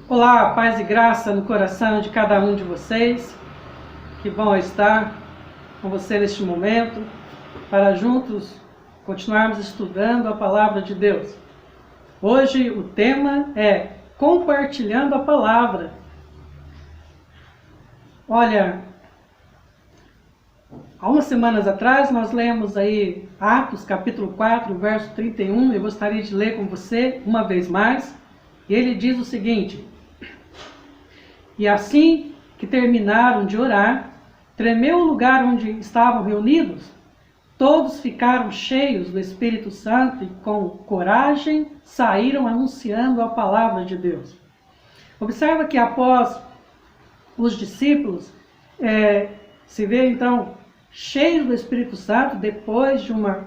Olá, paz e graça no coração de cada um de vocês. Que bom estar com você neste momento, para juntos continuarmos estudando a palavra de Deus. Hoje o tema é compartilhando a palavra. Olha, há umas semanas atrás nós lemos aí Atos capítulo 4, verso 31. Eu gostaria de ler com você uma vez mais. E ele diz o seguinte: e assim que terminaram de orar, tremeu o lugar onde estavam reunidos. Todos ficaram cheios do Espírito Santo e com coragem saíram anunciando a palavra de Deus. Observa que após os discípulos se vê então cheios do Espírito Santo depois de uma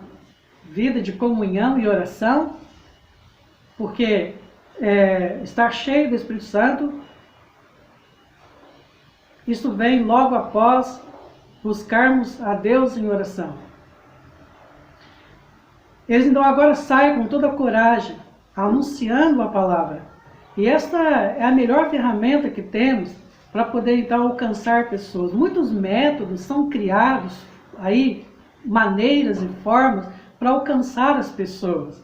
vida de comunhão e oração, porque estar cheio do Espírito Santo, isso vem logo após buscarmos a Deus em oração. Eles então agora saem com toda a coragem, anunciando a palavra. E esta é a melhor ferramenta que temos para poder então alcançar pessoas. Muitos métodos são criados aí, maneiras e formas para alcançar as pessoas.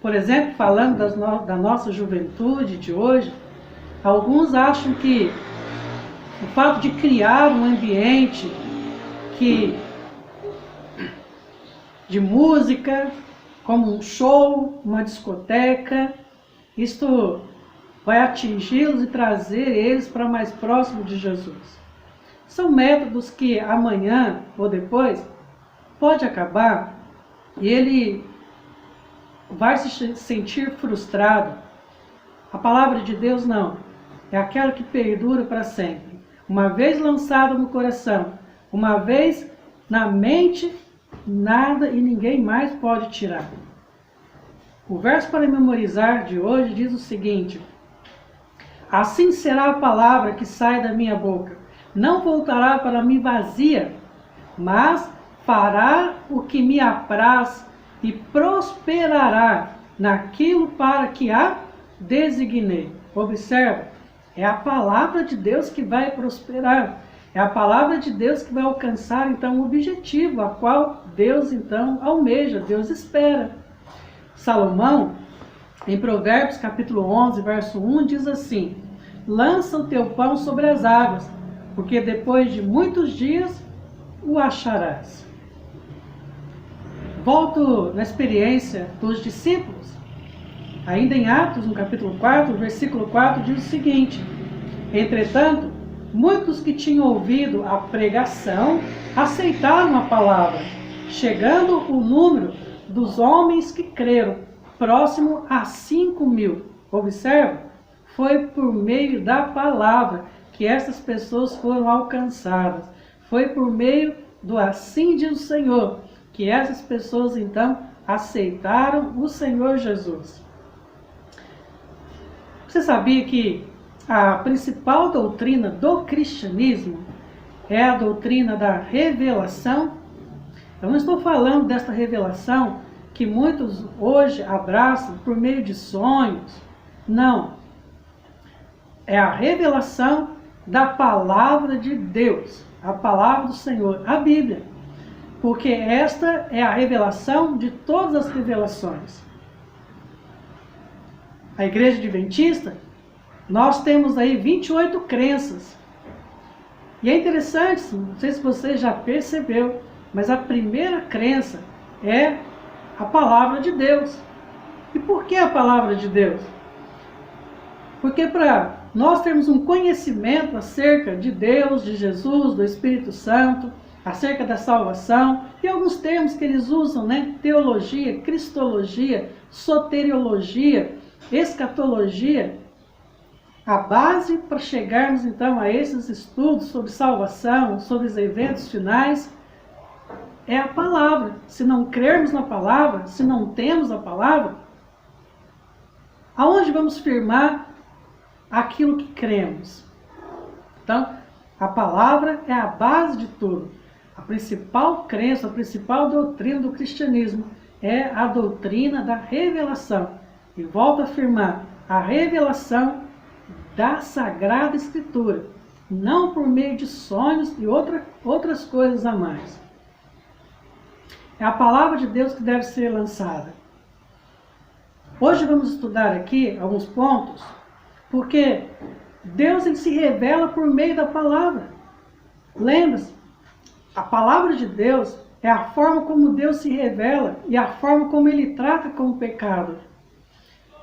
Por exemplo, falando da nossa juventude de hoje, alguns acham que o fato de criar um ambiente de música, como um show, uma discoteca, isto vai atingi-los e trazer eles para mais próximo de Jesus. São métodos que amanhã ou depois pode acabar e ele vai se sentir frustrado. A palavra de Deus não, é aquela que perdura para sempre. Uma vez lançada no coração, uma vez na mente, nada e ninguém mais pode tirar. O verso para memorizar de hoje diz o seguinte: assim será a palavra que sai da minha boca. Não voltará para mim vazia, mas fará o que me apraz e prosperará naquilo para que a designei. Observa. É a palavra de Deus que vai prosperar. É a palavra de Deus que vai alcançar, então, o objetivo a qual Deus, então, almeja, Deus espera. Salomão, em Provérbios, capítulo 11, verso 1, diz assim: lança o teu pão sobre as águas, porque depois de muitos dias o acharás. Volto na experiência dos discípulos. Ainda em Atos, no capítulo 4, versículo 4, diz o seguinte: entretanto, muitos que tinham ouvido a pregação aceitaram a palavra, chegando o número dos homens que creram, próximo a 5.000. Observa, foi por meio da palavra que essas pessoas foram alcançadas. Foi por meio do assim diz o Senhor que essas pessoas então aceitaram o Senhor Jesus. Você sabia que a principal doutrina do cristianismo é a doutrina da revelação? Eu não estou falando desta revelação que muitos hoje abraçam por meio de sonhos. Não. É a revelação da palavra de Deus, a palavra do Senhor, a Bíblia. Porque esta é a revelação de todas as revelações. A Igreja Adventista, nós temos aí 28 crenças. E é interessante, não sei se você já percebeu, mas a primeira crença é a palavra de Deus. E por que a palavra de Deus? Porque para nós termos um conhecimento acerca de Deus, de Jesus, do Espírito Santo, acerca da salvação, e alguns termos que eles usam, né? Teologia, cristologia, soteriologia, escatologia. A base para chegarmos então a esses estudos sobre salvação, sobre os eventos finais, é a palavra. Se não crermos na palavra, se não temos a palavra, aonde vamos firmar aquilo que cremos? Então, a palavra é a base de tudo. A principal crença, a principal doutrina do cristianismo é a doutrina da revelação. E volto a afirmar, a revelação da Sagrada Escritura, não por meio de sonhos e outras coisas a mais. É a palavra de Deus que deve ser lançada. Hoje vamos estudar aqui alguns pontos, porque Deus ele se revela por meio da palavra. Lembre-se, a palavra de Deus é a forma como Deus se revela e a forma como Ele trata com o pecado.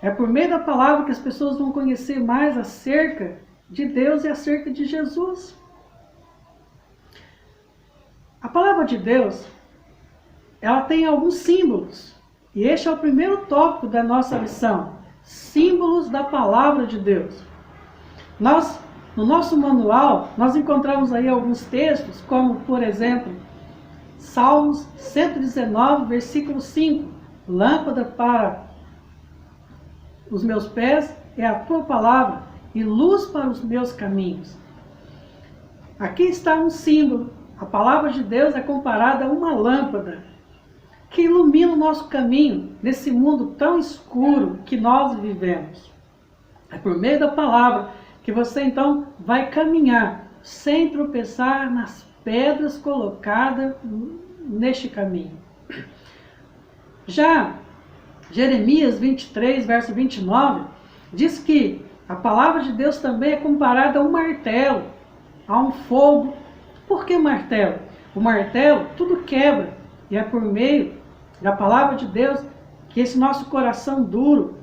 É por meio da palavra que as pessoas vão conhecer mais acerca de Deus e acerca de Jesus. A palavra de Deus, ela tem alguns símbolos. E este é o primeiro tópico da nossa lição. Símbolos da palavra de Deus. No nosso manual, nós encontramos aí alguns textos, como, por exemplo, Salmos 119, versículo 5. Lâmpada para os meus pés é a tua palavra e luz para os meus caminhos. Aqui está um símbolo. A palavra de Deus é comparada a uma lâmpada que ilumina o nosso caminho nesse mundo tão escuro que nós vivemos. É por meio da palavra que você então vai caminhar sem tropeçar nas pedras colocadas neste caminho. Já Jeremias 23, verso 29, diz que a palavra de Deus também é comparada a um martelo, a um fogo. Por que martelo? O martelo tudo quebra, e é por meio da palavra de Deus que esse nosso coração duro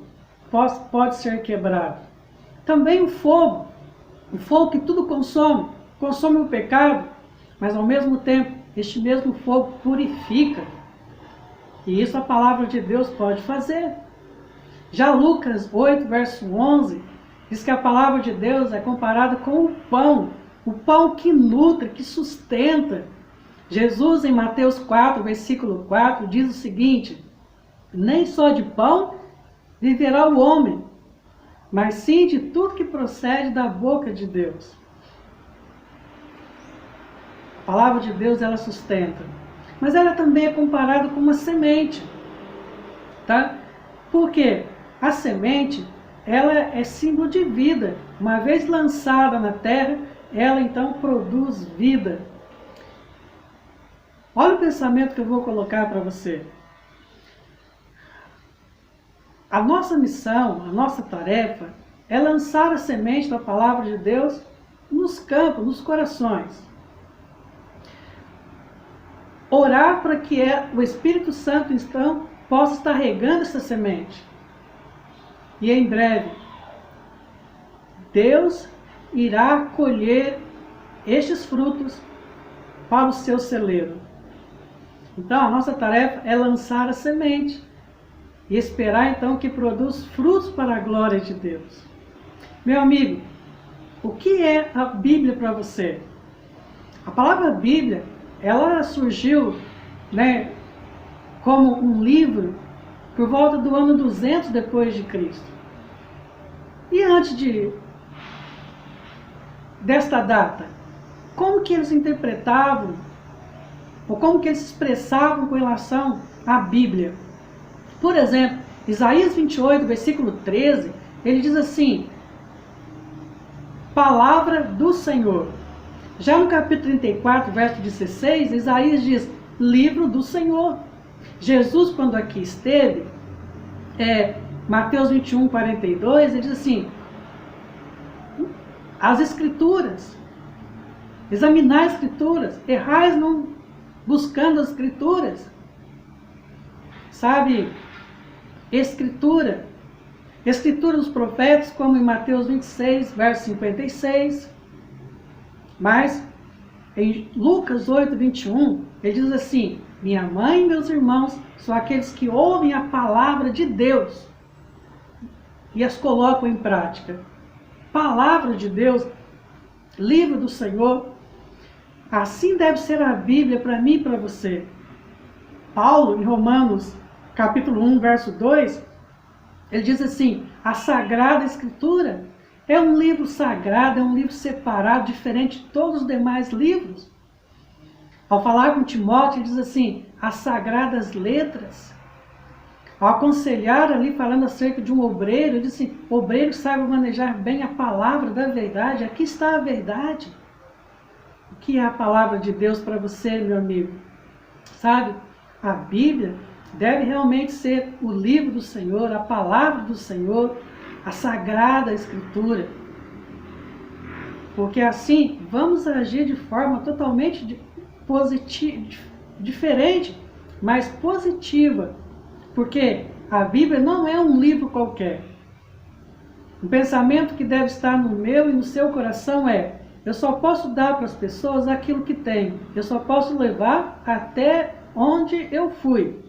pode ser quebrado. Também o fogo que tudo consome o pecado, mas ao mesmo tempo, este mesmo fogo purifica. E isso a palavra de Deus pode fazer. Já Lucas 8, verso 11, diz que a palavra de Deus é comparada com o pão que nutre, que sustenta. Jesus, em Mateus 4, versículo 4, diz o seguinte: nem só de pão viverá o homem, mas sim de tudo que procede da boca de Deus. A palavra de Deus, ela sustenta. Mas ela também é comparada com uma semente. Tá? Porque a semente, ela é símbolo de vida. Uma vez lançada na terra, ela então produz vida. Olha o pensamento que eu vou colocar para você. A nossa missão, a nossa tarefa, é lançar a semente da palavra de Deus nos campos, nos corações. Orar para que o Espírito Santo, então, possa estar regando essa semente. E em breve, Deus irá colher estes frutos para o seu celeiro. Então, a nossa tarefa é lançar a semente e esperar, então, que produza frutos para a glória de Deus. Meu amigo, o que é a Bíblia para você? A palavra Bíblia, ela surgiu, como um livro por volta do ano 200 depois de Cristo. E antes desta data, como que eles interpretavam, ou como que eles se expressavam com relação à Bíblia? Por exemplo, Isaías 28, versículo 13, ele diz assim: palavra do Senhor. Já no capítulo 34, verso 16, Isaías diz, livro do Senhor. Jesus, quando aqui esteve, Mateus 21, 42, ele diz assim, as Escrituras, examinar as Escrituras, errais não buscando as Escrituras. Sabe, Escritura dos profetas, como em Mateus 26, verso 56, mas em Lucas 8, 21, ele diz assim, minha mãe e meus irmãos são aqueles que ouvem a palavra de Deus e as colocam em prática. Palavra de Deus, livro do Senhor, assim deve ser a Bíblia para mim e para você. Paulo, em Romanos, capítulo 1, verso 2, ele diz assim, a Sagrada Escritura é um livro sagrado, é um livro separado, diferente de todos os demais livros. Ao falar com Timóteo, ele diz assim, as sagradas letras. ao aconselhar ali, falando acerca de um obreiro, ele disse, obreiro que saiba manejar bem a palavra da verdade. Aqui está a verdade. O que é a palavra de Deus para você, meu amigo? Sabe, a Bíblia deve realmente ser o livro do Senhor, a palavra do Senhor, a Sagrada Escritura. Porque assim, vamos agir de forma totalmente diferente, mas positiva. Porque a Bíblia não é um livro qualquer. O pensamento que deve estar no meu e no seu coração é: eu só posso dar para as pessoas aquilo que tenho. Eu só posso levar até onde eu fui.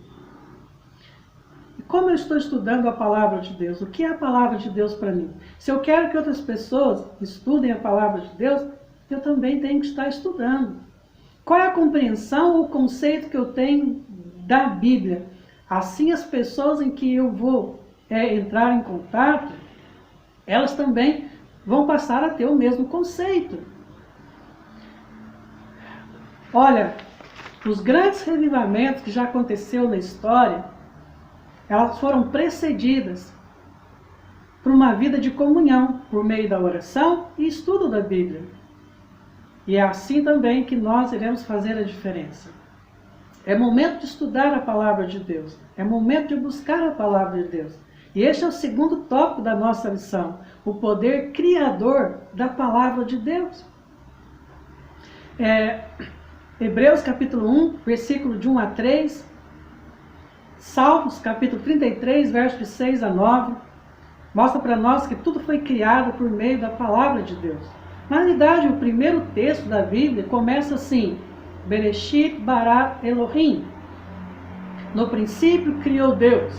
E como eu estou estudando a palavra de Deus? O que é a palavra de Deus para mim? Se eu quero que outras pessoas estudem a palavra de Deus, eu também tenho que estar estudando. Qual é a compreensão ou conceito que eu tenho da Bíblia? Assim, as pessoas em que eu vou entrar em contato, elas também vão passar a ter o mesmo conceito. Olha, os grandes revivamentos que já aconteceu na história, elas foram precedidas por uma vida de comunhão, por meio da oração e estudo da Bíblia. E é assim também que nós iremos fazer a diferença. É momento de estudar a palavra de Deus. É momento de buscar a palavra de Deus. E este é o segundo tópico da nossa lição. O poder criador da palavra de Deus. Hebreus capítulo 1, versículo de 1 a 3. Salmos capítulo 33, versos de 6 a 9. Mostra para nós que tudo foi criado por meio da palavra de Deus. Na realidade, o primeiro texto da Bíblia começa assim: Bereshit bara Elohim. No princípio criou Deus.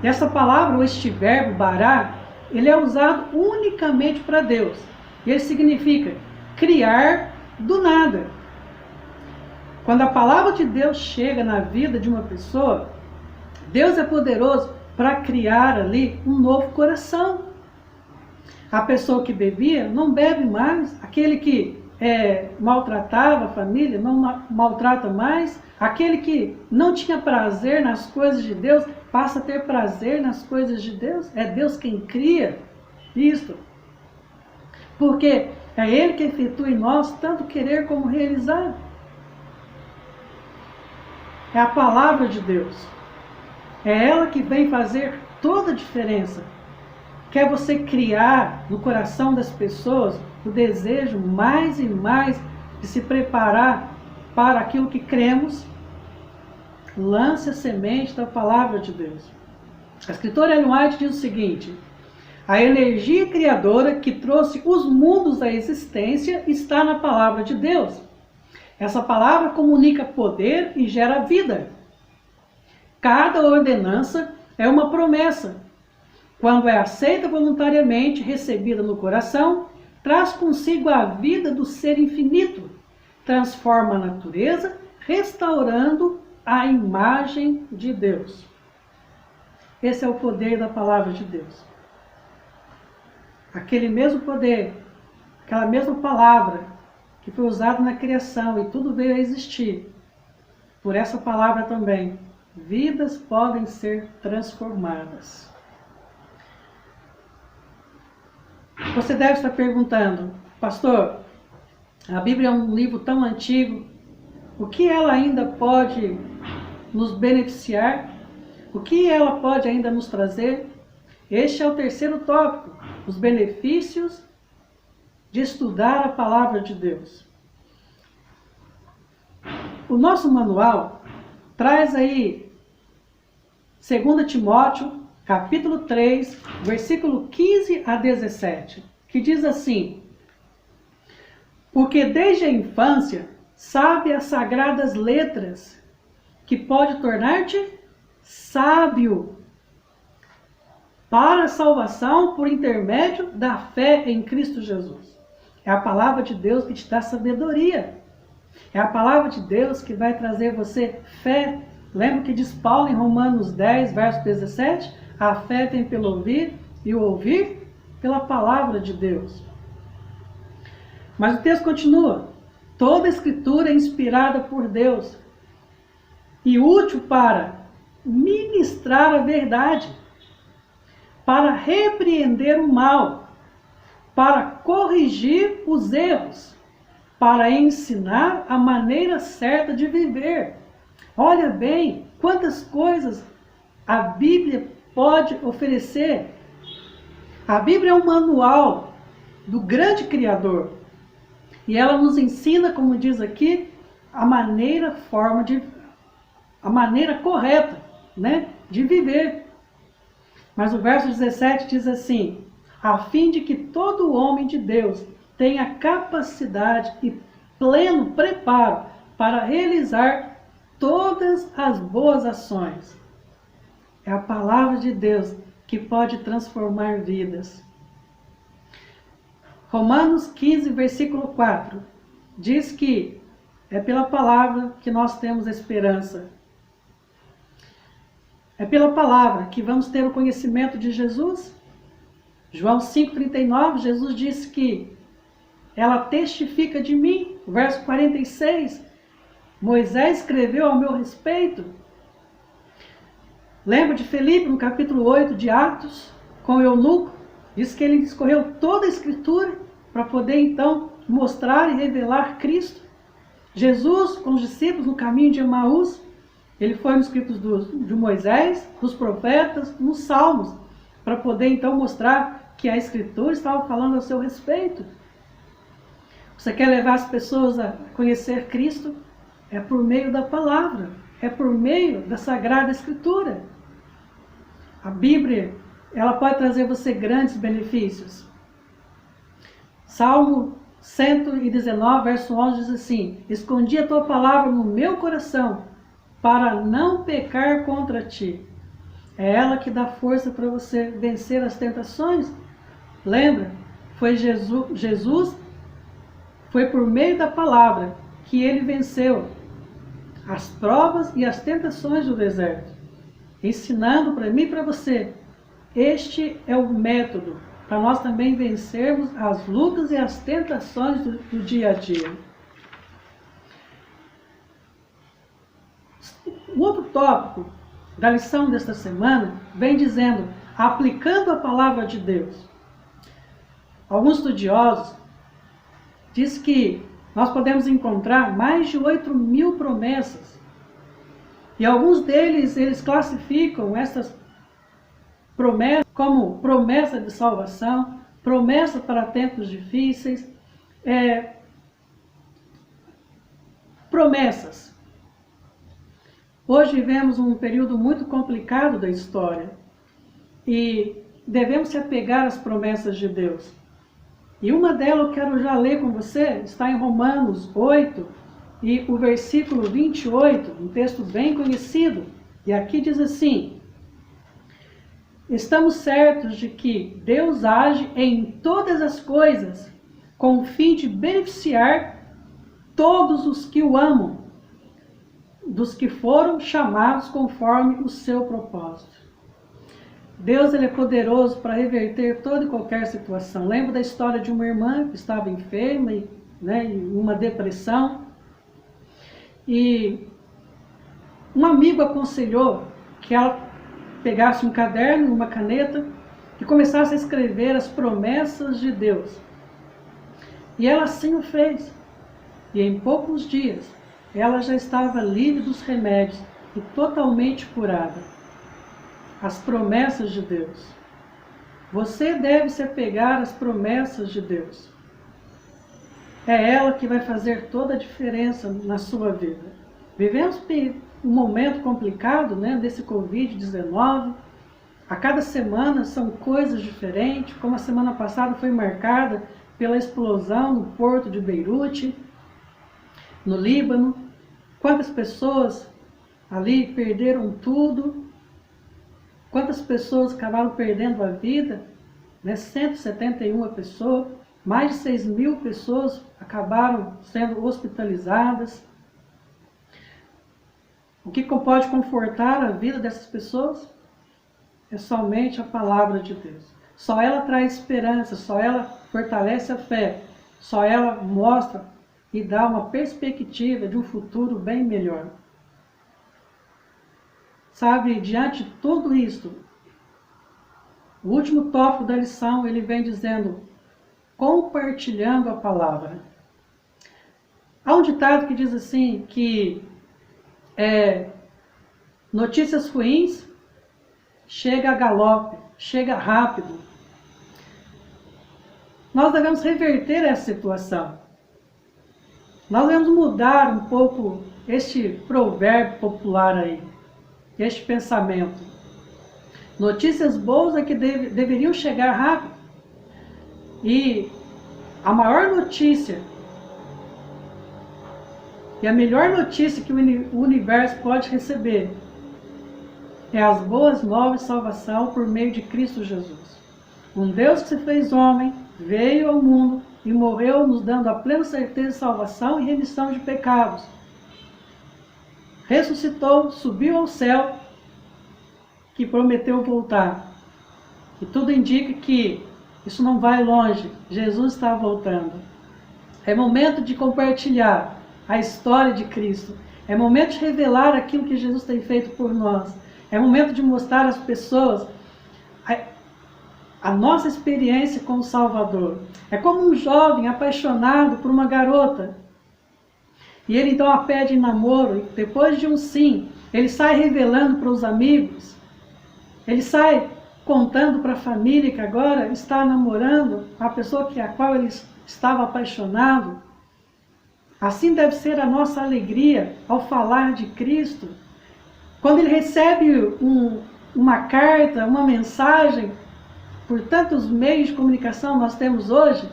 E essa palavra, ou este verbo bara, ele é usado unicamente para Deus. E ele significa criar do nada. Quando a palavra de Deus chega na vida de uma pessoa, Deus é poderoso para criar ali um novo coração. A pessoa que bebia não bebe mais, aquele que maltratava a família, não maltrata mais. Aquele que não tinha prazer nas coisas de Deus, passa a ter prazer nas coisas de Deus. É Deus quem cria isto. Porque é Ele que efetua em nós tanto querer como realizar. É a palavra de Deus. É ela que vem fazer toda a diferença. Quer você criar no coração das pessoas o desejo mais e mais de se preparar para aquilo que cremos, lance a semente da palavra de Deus. A escritora Ellen White diz o seguinte: a energia criadora que trouxe os mundos à existência está na palavra de Deus. Essa palavra comunica poder e gera vida. Cada ordenança é uma promessa. Quando é aceita voluntariamente, recebida no coração, traz consigo a vida do ser infinito, transforma a natureza, restaurando a imagem de Deus. Esse é o poder da palavra de Deus. Aquele mesmo poder, aquela mesma palavra que foi usada na criação e tudo veio a existir, por essa palavra também, vidas podem ser transformadas. Você deve estar perguntando: pastor, a Bíblia é um livro tão antigo, o que ela ainda pode nos beneficiar? O que ela pode ainda nos trazer? Este é o terceiro tópico: os benefícios de estudar a palavra de Deus. O nosso manual traz aí 2 Timóteo, capítulo 3, versículo 15 a 17, que diz assim: porque desde a infância sabe as sagradas letras, que pode tornar-te sábio para a salvação por intermédio da fé em Cristo Jesus. É a palavra de Deus que te dá sabedoria. É a palavra de Deus que vai trazer você fé. Lembra que diz Paulo em Romanos 10, verso 17? A fé tem pelo ouvir e o ouvir pela palavra de Deus. Mas o texto continua: toda a escritura é inspirada por Deus e útil para ministrar a verdade, para repreender o mal, para corrigir os erros, para ensinar a maneira certa de viver. Olha bem, quantas coisas a Bíblia pode oferecer. A Bíblia é um manual do grande Criador. E ela nos ensina, como diz aqui, a maneira correta, né, de viver. Mas o verso 17 diz assim: a fim de que todo homem de Deus tenha capacidade e pleno preparo para realizar todas as boas ações. É a palavra de Deus que pode transformar vidas. Romanos 15, versículo 4, diz que é pela palavra que nós temos esperança. É pela palavra que vamos ter o conhecimento de Jesus. João 5,39, Jesus disse que ela testifica de mim. Verso 46, Moisés escreveu ao meu respeito. Lembra de Felipe, no capítulo 8 de Atos, com o eunuco? Diz que ele discorreu toda a Escritura para poder então mostrar e revelar Cristo. Jesus, com os discípulos no caminho de Emaús, ele foi nos escritos de Moisés, dos profetas, nos Salmos, para poder então mostrar que a Escritura estava falando a seu respeito. Você quer levar as pessoas a conhecer Cristo? É por meio da palavra, é por meio da Sagrada Escritura. A Bíblia, ela pode trazer você grandes benefícios. Salmo 119, verso 11 diz assim: escondi a tua palavra no meu coração, para não pecar contra ti. É ela que dá força para você vencer as tentações. Lembra? Foi Jesus, foi por meio da palavra que ele venceu as provas e as tentações do deserto, ensinando para mim e para você. Este é o método para nós também vencermos as lutas e as tentações do dia a dia. O outro tópico da lição desta semana vem dizendo, aplicando a palavra de Deus. Alguns estudiosos dizem que nós podemos encontrar mais de 8.000 promessas. E alguns deles, eles classificam essas promessas como promessa de salvação, promessa para tempos difíceis, promessas. Hoje vivemos um período muito complicado da história e devemos se apegar às promessas de Deus. E uma delas eu quero já ler com você, está em Romanos 8 e o versículo 28, um texto bem conhecido. E aqui diz assim: estamos certos de que Deus age em todas as coisas com o fim de beneficiar todos os que o amam, dos que foram chamados conforme o seu propósito. Deus, ele é poderoso para reverter toda e qualquer situação. Lembro da história de uma irmã que estava enferma, em uma depressão, e um amigo aconselhou que ela pegasse um caderno, uma caneta e começasse a escrever as promessas de Deus. E ela assim o fez. E em poucos dias, ela já estava livre dos remédios e totalmente curada. As promessas de Deus. Você deve se apegar às promessas de Deus. É ela que vai fazer toda a diferença na sua vida. Vivemos um momento complicado, desse Covid-19. A cada semana são coisas diferentes, como a semana passada foi marcada pela explosão no porto de Beirute, no Líbano. Quantas pessoas ali perderam tudo? Quantas pessoas acabaram perdendo a vida? 171 pessoas, mais de 6.000 pessoas acabaram sendo hospitalizadas. O que pode confortar a vida dessas pessoas? É somente a palavra de Deus. Só ela traz esperança, só ela fortalece a fé, só ela mostra e dá uma perspectiva de um futuro bem melhor. Sabe, diante de tudo isso, o último tópico da lição, ele vem dizendo, compartilhando a palavra. Há um ditado que diz assim, que notícias ruins chega a galope, chega rápido. Nós devemos reverter essa situação. Nós devemos mudar um pouco este provérbio popular aí, este pensamento. Notícias boas é que deveriam chegar rápido. E a maior notícia e a melhor notícia que o universo pode receber é as boas novas de salvação por meio de Cristo Jesus. Um Deus que se fez homem, veio ao mundo e morreu nos dando a plena certeza de salvação e remissão de pecados. Ressuscitou, subiu ao céu, que prometeu voltar. E tudo indica que isso não vai longe, Jesus está voltando. É momento de compartilhar a história de Cristo. É momento de revelar aquilo que Jesus tem feito por nós. É momento de mostrar às pessoas a nossa experiência com o Salvador. É como um jovem apaixonado por uma garota. E ele então a pede em namoro, e depois de um sim, ele sai revelando para os amigos, ele sai contando para a família que agora está namorando a pessoa a qual ele estava apaixonado. Assim deve ser a nossa alegria ao falar de Cristo. Quando ele recebe uma carta, uma mensagem, por tantos meios de comunicação nós temos hoje,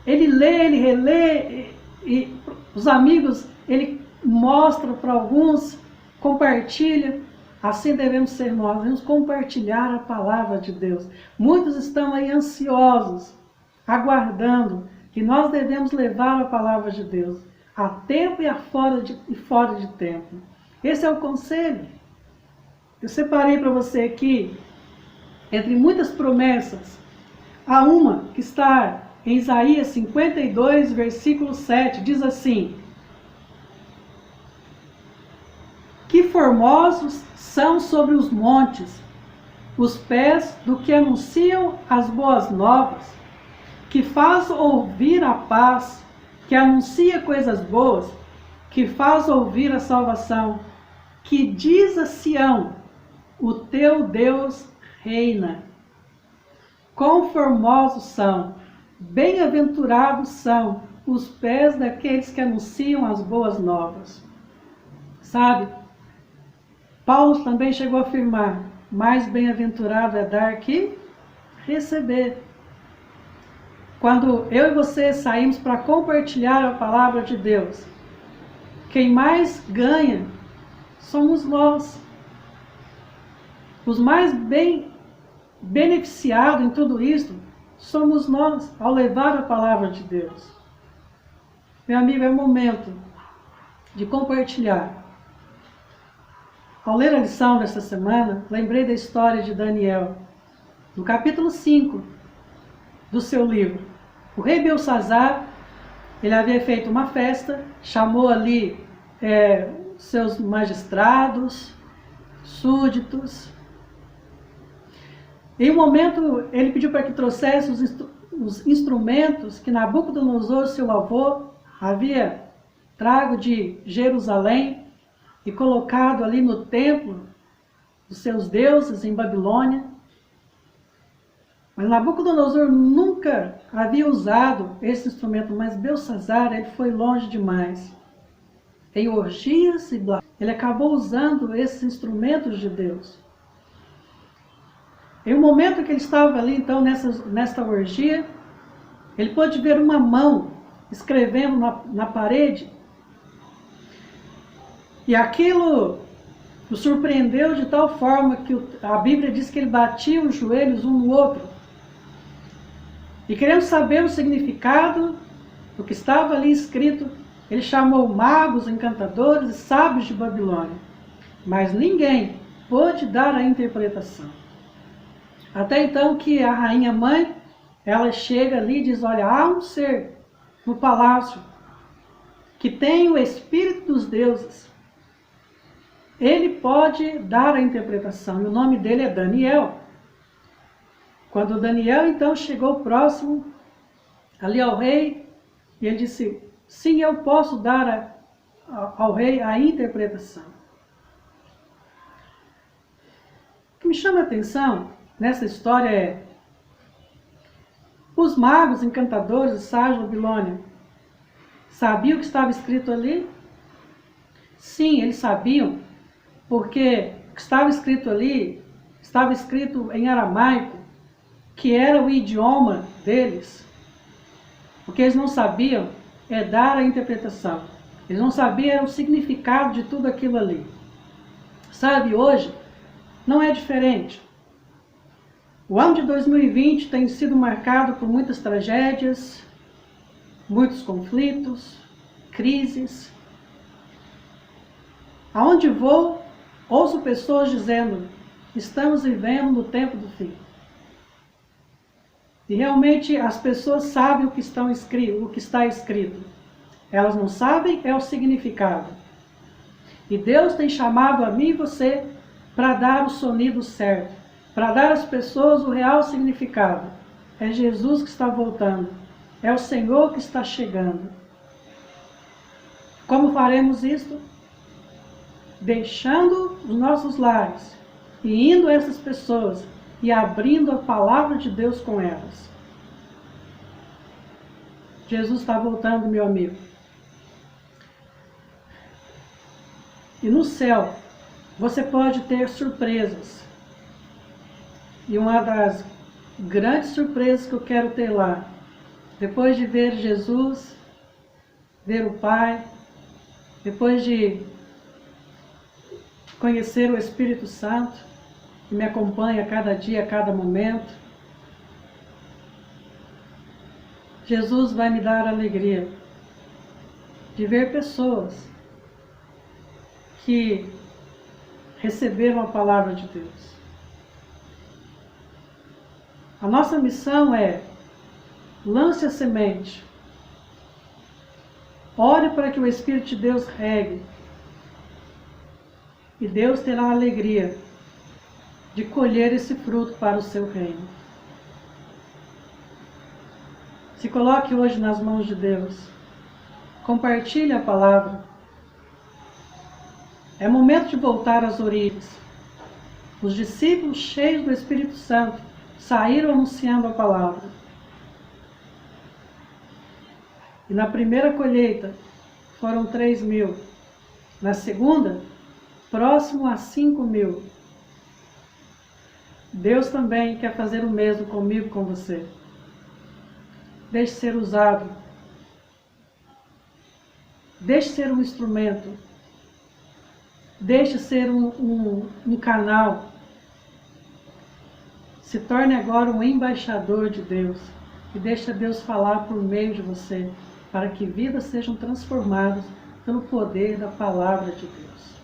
ele lê, ele relê, e os amigos, ele mostra para alguns, compartilha. Assim devemos ser nós, devemos compartilhar a palavra de Deus. Muitos estão aí ansiosos, aguardando, que nós devemos levar a palavra de Deus a tempo e fora de tempo. Esse é o conselho. Eu separei para você aqui, entre muitas promessas, há uma que está em Isaías 52, versículo 7, diz assim: que formosos são sobre os montes os pés do que anunciam as boas novas, que faz ouvir a paz, que anuncia coisas boas, que faz ouvir a salvação, que diz a Sião, o teu Deus reina. Quão formosos são, bem-aventurados são os pés daqueles que anunciam as boas novas. Sabe, Paulo também chegou a afirmar, mais bem-aventurado é dar que receber. Quando eu e você saímos para compartilhar a palavra de Deus, quem mais ganha somos nós. Os mais beneficiados em tudo isso somos nós, ao levar a palavra de Deus. Meu amigo, é o momento de compartilhar. Ao ler a lição desta semana, lembrei da história de Daniel, no capítulo 5 do seu livro. O rei Belsazar, ele havia feito uma festa, chamou ali seus magistrados, súditos. Em um momento, ele pediu para que trouxesse os instrumentos que Nabucodonosor, seu avô, havia trago de Jerusalém e colocado ali no templo dos seus deuses em Babilônia. Mas Nabucodonosor nunca havia usado esse instrumento, mas Belsazar, ele foi longe demais. Em orgias e blasfêmias, ele acabou usando esses instrumentos de Deus. Em um momento que ele estava ali, então, nesta orgia, ele pôde ver uma mão escrevendo na parede. E aquilo o surpreendeu de tal forma que a Bíblia diz que ele batia os joelhos um no outro. E querendo saber o significado do que estava ali escrito, ele chamou magos, encantadores e sábios de Babilônia. Mas ninguém pôde dar a interpretação. Até então que a rainha mãe, ela chega ali e diz, olha, há um ser no palácio que tem o espírito dos deuses. ele pode dar a interpretação, e o nome dele é Daniel. Quando Daniel então chegou próximo ali ao rei, e ele disse, sim, eu posso dar ao rei a interpretação. O que me chama a atenção nessa história é os magos, encantadores e sábios de Babilônia sabiam o que estava escrito ali? Sim, eles sabiam, porque o que estava escrito ali estava escrito em aramaico, que era o idioma deles. O que eles não sabiam é dar a interpretação. Eles não sabiam o significado de tudo aquilo ali. Sabe, hoje não é diferente. O ano de 2020 tem sido marcado por muitas tragédias, muitos conflitos, crises. Aonde vou, ouço pessoas dizendo, estamos vivendo no tempo do fim. E realmente as pessoas sabem o que está escrito. Elas não sabem é o significado. E Deus tem chamado a mim e você para dar o sonido certo, para dar às pessoas o real significado. É Jesus que está voltando, é o Senhor que está chegando. Como faremos isto? Deixando os nossos lares e indo a essas pessoas e abrindo a palavra de Deus com elas. Jesus está voltando, meu amigo. E no céu, você pode ter surpresas. E uma das grandes surpresas que eu quero ter lá, depois de ver Jesus, ver o Pai, depois de conhecer o Espírito Santo, que me acompanha a cada dia, a cada momento, Jesus vai me dar a alegria de ver pessoas que receberam a palavra de Deus. A nossa missão é lance a semente, ore para que o Espírito de Deus regue, e Deus terá a alegria de colher esse fruto para o seu reino. Se coloque hoje nas mãos de Deus, compartilhe a palavra. É momento de voltar às origens. Os discípulos cheios do Espírito Santo saíram anunciando a palavra. E na primeira colheita foram 3.000. Na segunda, próximo a 5.000. Deus também quer fazer o mesmo comigo e com você. Deixe ser usado. Deixe ser um instrumento. Deixe ser um canal. Se torne agora um embaixador de Deus. E deixe Deus falar por meio de você, para que vidas sejam transformadas pelo poder da palavra de Deus.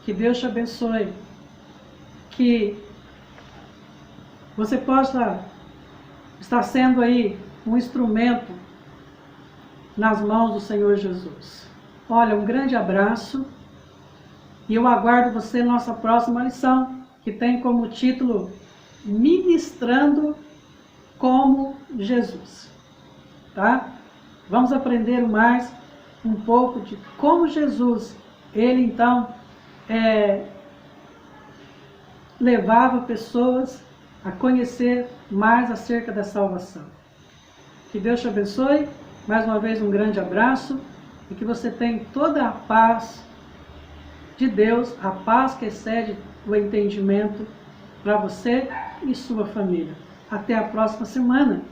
Que Deus te abençoe. Que você possa estar sendo aí um instrumento nas mãos do Senhor Jesus. Olha, um grande abraço e eu aguardo você na nossa próxima lição, que tem como título Ministrando como Jesus. Tá? Vamos aprender mais um pouco de como Jesus, ele então levava pessoas a conhecer mais acerca da salvação. Que Deus te abençoe. Mais uma vez um grande abraço e que você tenha toda a paz de Deus, a paz que excede o entendimento para você e sua família. Até a próxima semana.